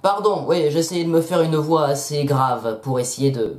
Pardon, oui, j'essayais de me faire une voix assez grave pour essayer de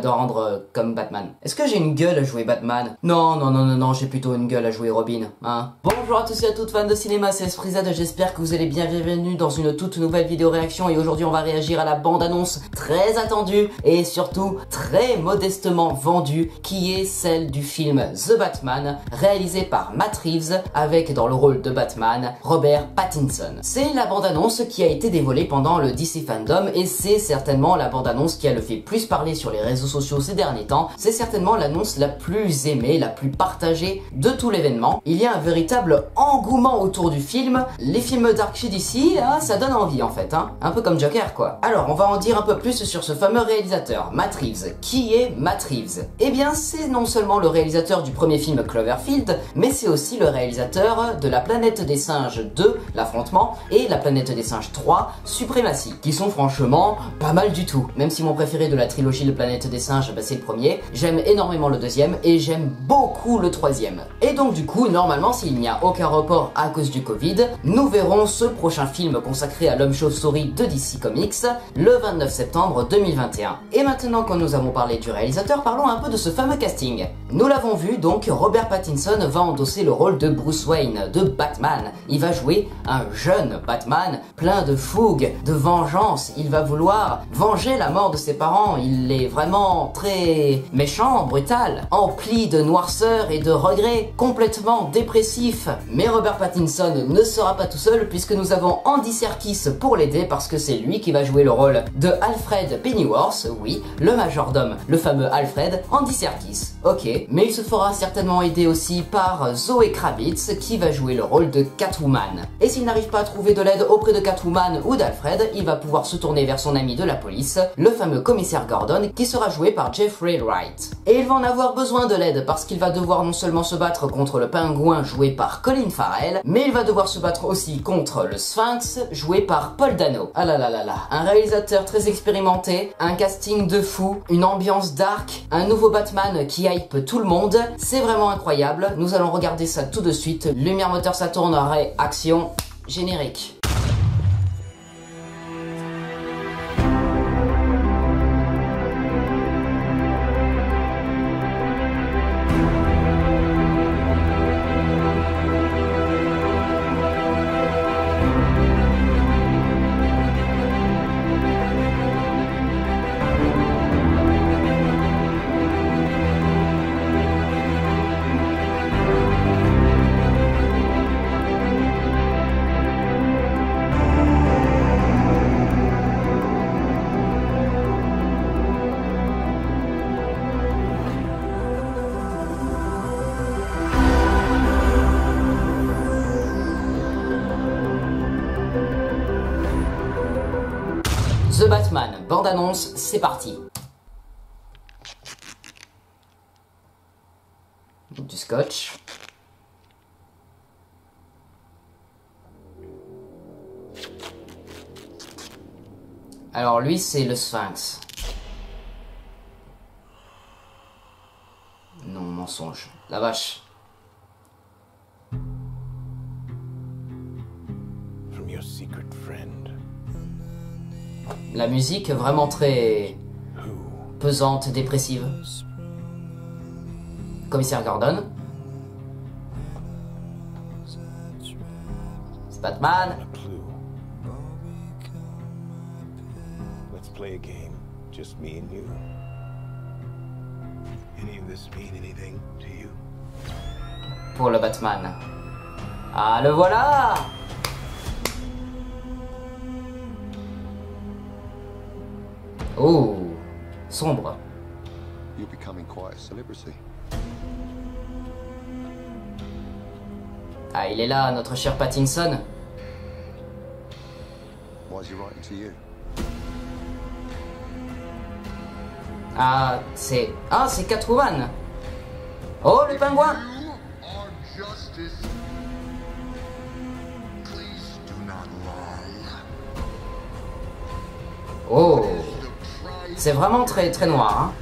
rendre comme Batman. Est-ce que j'ai une gueule à jouer Batman? Non, j'ai plutôt une gueule à jouer Robin, hein. Bonjour à tous et à toutes fans de cinéma, c'est Esprit Z, j'espère que vous allez bien, bienvenue dans une toute nouvelle vidéo réaction et aujourd'hui on va réagir à la bande-annonce très attendue et surtout très modestement vendue qui est celle du film The Batman réalisé par Matt Reeves avec dans le rôle de Batman Robert Pattinson. C'est la bande-annonce qui a été dévoilée pendant le DC Fandom et c'est certainement la bande-annonce qui a le fait plus parler sur les réseaux sociaux ces derniers temps. C'est certainement l'annonce la plus aimée, la plus partagée de tout l'événement. Il y a un véritable engouement autour du film. Les films dark chez DC, ça donne envie en fait, hein. Un peu comme Joker quoi. Alors on va en dire un peu plus sur ce fameux réalisateur, Matt Reeves. Qui est Matt Reeves? Eh bien c'est non seulement le réalisateur du premier film Cloverfield, mais c'est aussi le réalisateur de La Planète des Singes 2, L'Affrontement, et La Planète des Singes 3, Suprématie, qui sont franchement pas mal du tout. Même si mon préféré de la trilogie de Planète des Singes, c'est le premier, j'aime énormément le deuxième et j'aime beaucoup le troisième. Et donc du coup, normalement, s'il n'y a aucun report à cause du Covid, nous verrons ce prochain film consacré à l'homme chauve-souris de DC Comics le 29 septembre 2021. Et maintenant que nous avons parlé du réalisateur, parlons un peu de ce fameux casting. Nous l'avons vu, donc Robert Pattinson va endosser le rôle de Bruce Wayne, de Batman. Il va jouer un jeune Batman plein de fougue, de vengeance. Il va vouloir venger la mort de ses parents. Il est vraiment très méchant, brutal, empli de noirceur et de regrets, complètement dépressif. Mais Robert Pattinson ne sera pas tout seul puisque nous avons Andy Serkis pour l'aider parce que c'est lui qui va jouer le rôle de Alfred Pennyworth, oui, le majordome, le fameux Alfred, Andy Serkis. Ok, mais il se fera certainement aider aussi par Zoe Kravitz qui va jouer le rôle de Catwoman. Et s'il n'arrive pas à trouver de l'aide auprès de Catwoman ou d'Alfred, il va pouvoir se tourner vers son ami de la police, le fameux commissaire Gordon, qui sera joué par Jeffrey Wright. Et il va en avoir besoin de l'aide parce qu'il va devoir non seulement se battre contre le pingouin joué par Colin Farrell, mais il va devoir se battre aussi contre le Sphinx joué par Paul Dano. Ah là là là là, un réalisateur très expérimenté, un casting de fou, une ambiance dark, un nouveau Batman qui hype tout le monde, c'est vraiment incroyable. Nous allons regarder ça tout de suite. Lumière moteur ça tourne, action, générique. The Batman, bande-annonce, c'est parti. Du scotch. Alors lui, c'est le Sphinx. Non, mensonge. La vache. From your secret friend. La musique vraiment très pesante, dépressive. Commissaire Gordon. C'est Batman. Let's play a game, just me and you. Any of this mean anything to you? Pour le Batman. Ah, le voilà! Oh, sombre. You're becoming quite a celebrity. Ah, il est là, notre cher Pattinson. Why is he writing to you? Ah, c'est Catwoman. Oh, le pingouin. Oh, c'est vraiment très très noir, hein.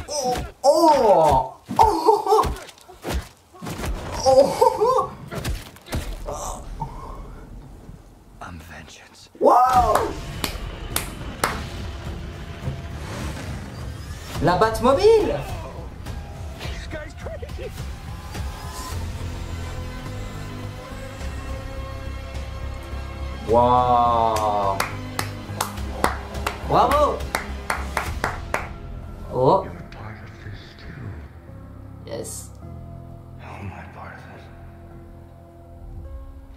Oh, oh, oh. La Batmobile. This guy's crazy. Waouh. Bravo. Oh. You're part of this too. Yes. How am I part of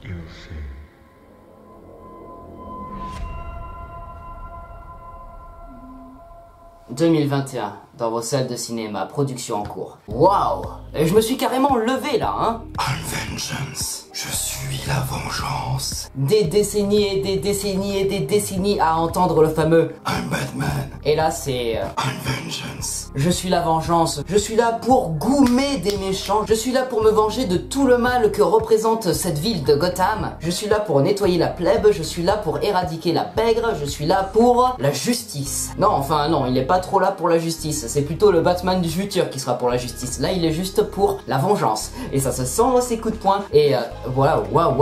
it? You'll see. 2021, dans vos salles de cinéma, production en cours. Waouh! Et je me suis carrément levé là, hein! I'm vengeance. Je suis la vengeance. Des décennies et des décennies et des décennies à entendre le fameux I'm Batman. Et là c'est... I'm vengeance. Je suis la vengeance, je suis là pour goumer des méchants, je suis là pour me venger de tout le mal que représente cette ville de Gotham, je suis là pour nettoyer la plèbe, je suis là pour éradiquer la pègre, je suis là pour la justice. Non, enfin non, il est pas trop là pour la justice, c'est plutôt le Batman du futur qui sera pour la justice. Là, il est juste pour la vengeance. Et ça se sent dans ses coups de poing. Et voilà, waouh.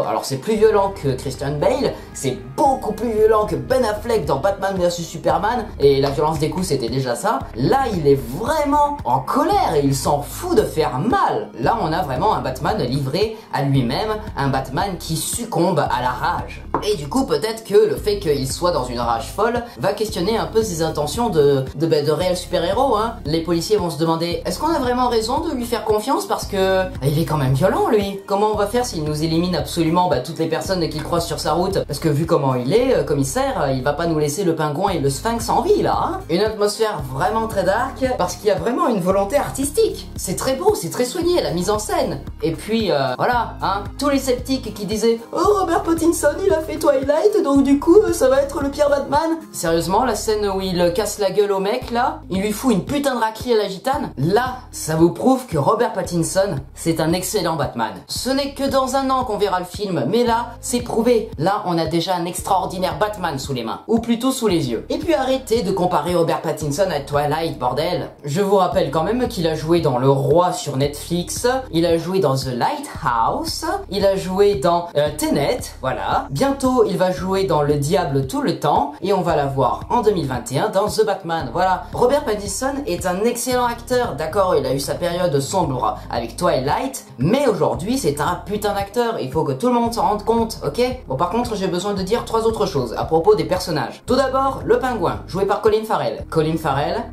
Alors c'est plus violent que Christian Bale, c'est beaucoup plus violent que Ben Affleck dans Batman vs Superman, et la violence des coups c'était déjà ça. Là, il est vraiment en colère et il s'en fout de faire mal. Là, on a vraiment un Batman livré à lui-même, un Batman qui succombe à la rage. Et du coup, peut-être que le fait qu'il soit dans une rage folle va questionner un peu ses intentions de réel super-héros, hein. Les policiers vont se demander, est-ce qu'on a vraiment raison de lui faire confiance parce que il est quand même violent, lui. Comment on va faire s'il nous élimine absolument toutes les personnes qu'il croise sur sa route? Parce que vu comment il est, commissaire, il va pas nous laisser le pingouin et le sphinx en vie, là, hein. Une atmosphère vraiment très dark, parce qu'il y a vraiment une volonté artistique. C'est très beau, c'est très soigné, la mise en scène. Et puis, voilà, hein, tous les sceptiques qui disaient, oh, Robert Pattinson, il a fait Twilight, donc du coup, ça va être le pire Batman. Sérieusement, la scène où il casse la gueule au mec, là, il lui fout une putain de raclée à la gitane, là, ça vous prouve que Robert Pattinson, c'est un excellent Batman. Ce n'est que dans un an qu'on verra le film, mais là, c'est prouvé. Là, on a déjà un extraordinaire Batman sous les mains, ou plutôt sous les yeux. Et puis arrêtez de comparer Robert Pattinson à Twilight, bordel. Je vous rappelle quand même qu'il a joué dans Le Roi sur Netflix, il a joué dans The Lighthouse, il a joué dans Tenet, voilà. Bientôt, il va jouer dans Le Diable tout le temps, et on va la voir en 2021 dans The Batman, voilà. Robert Pattinson est un excellent acteur, d'accord, il a eu sa période sombre avec Twilight, mais aujourd'hui c'est un putain d'acteur, il faut que tout le monde s'en rende compte, ok? Bon, par contre j'ai besoin de dire 3 autres choses à propos des personnages. Tout d'abord, le pingouin, joué par Colin Farrell. Colin Farrell,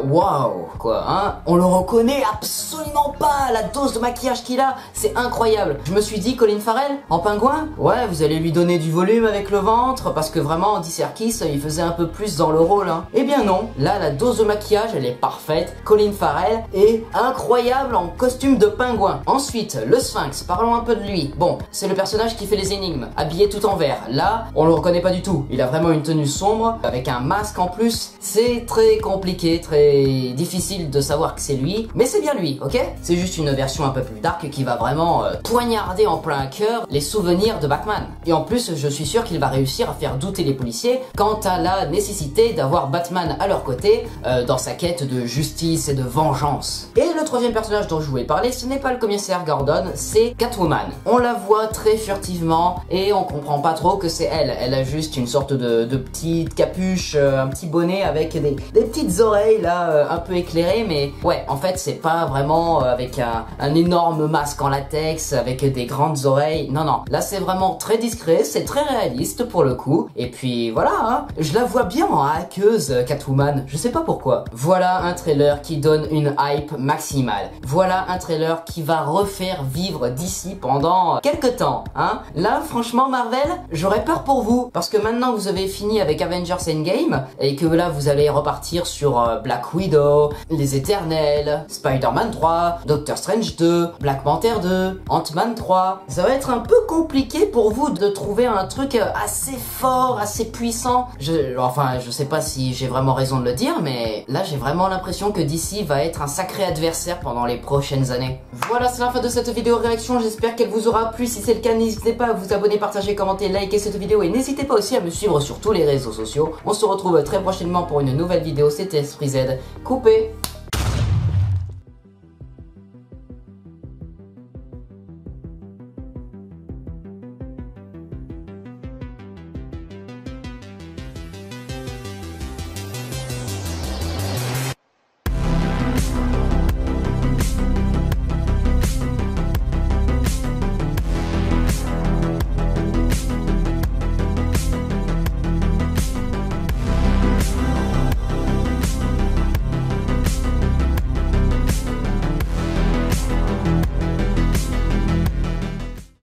waouh, quoi, hein? On le reconnaît absolument pas, la dose de maquillage qu'il a, c'est incroyable. Je me suis dit, Colin Farrell, en pingouin? Ouais, vous allez lui donner du volume avec le ventre, parce que vraiment, Andy Serkis, il faisait un peu plus dans le rôle, hein. Eh bien non, là la dose de maquillage elle est parfaite, Colin Farrell est incroyable en costume de pingouin. Ensuite, le Sphinx, parlons un peu de lui. Bon, c'est le personnage qui fait les énigmes, habillé tout en vert. Là, on le reconnaît pas du tout, il a vraiment une tenue sombre, avec un masque en plus. C'est très compliqué, très difficile de savoir que c'est lui, mais c'est bien lui, ok? C'est juste une version un peu plus dark qui va vraiment poignarder en plein cœur les souvenirs de Batman. Et en plus, je suis sûr qu'il va réussir à faire douter les policiers quant à la nécessité d'avoir Batman à leur côté dans sa quête de justice et de vengeance. Et le troisième personnage dont je voulais parler, ce n'est pas le commissaire Gordon, c'est Catwoman. On la voit très furtivement et on comprend pas trop que c'est elle. Elle a juste une sorte de petite capuche, un petit bonnet avec des petites oreilles là, un peu éclairées, mais ouais, en fait c'est pas vraiment avec un énorme masque en latex, avec des grandes oreilles. Non, non, là c'est vraiment très discret, c'est très réaliste pour le coup. Et puis voilà, hein, je la vois bien en hackeuse, Catwoman, je sais pas pourquoi. Voilà un trailer qui donne une hype maximale. Voilà un trailer qui va refaire vivre DC pendant quelques temps, hein. Là, franchement, Marvel, j'aurais peur pour vous, parce que maintenant vous avez fini avec Avengers Endgame, et que là vous allez repartir sur Black Widow, Les Éternels, Spider-Man 3, Doctor Strange 2, Black Panther 2, Ant-Man 3. Ça va être un peu compliqué pour vous de trouver un truc assez fort, assez puissant. Enfin, je sais pas si j'ai vraiment raison de le dire, mais là j'ai vraiment l'impression que DC va être un sacré adversaire pendant les prochaines années. Voilà, c'est la fin de cette vidéo réaction, j'espère qu'elle vous aura plu. Si c'est le cas, n'hésitez pas à vous abonner, partager, commenter, liker cette vidéo, et n'hésitez pas aussi à me suivre sur tous les réseaux sociaux. On se retrouve très prochainement pour une nouvelle vidéo, c'était Esprit Z, coupé.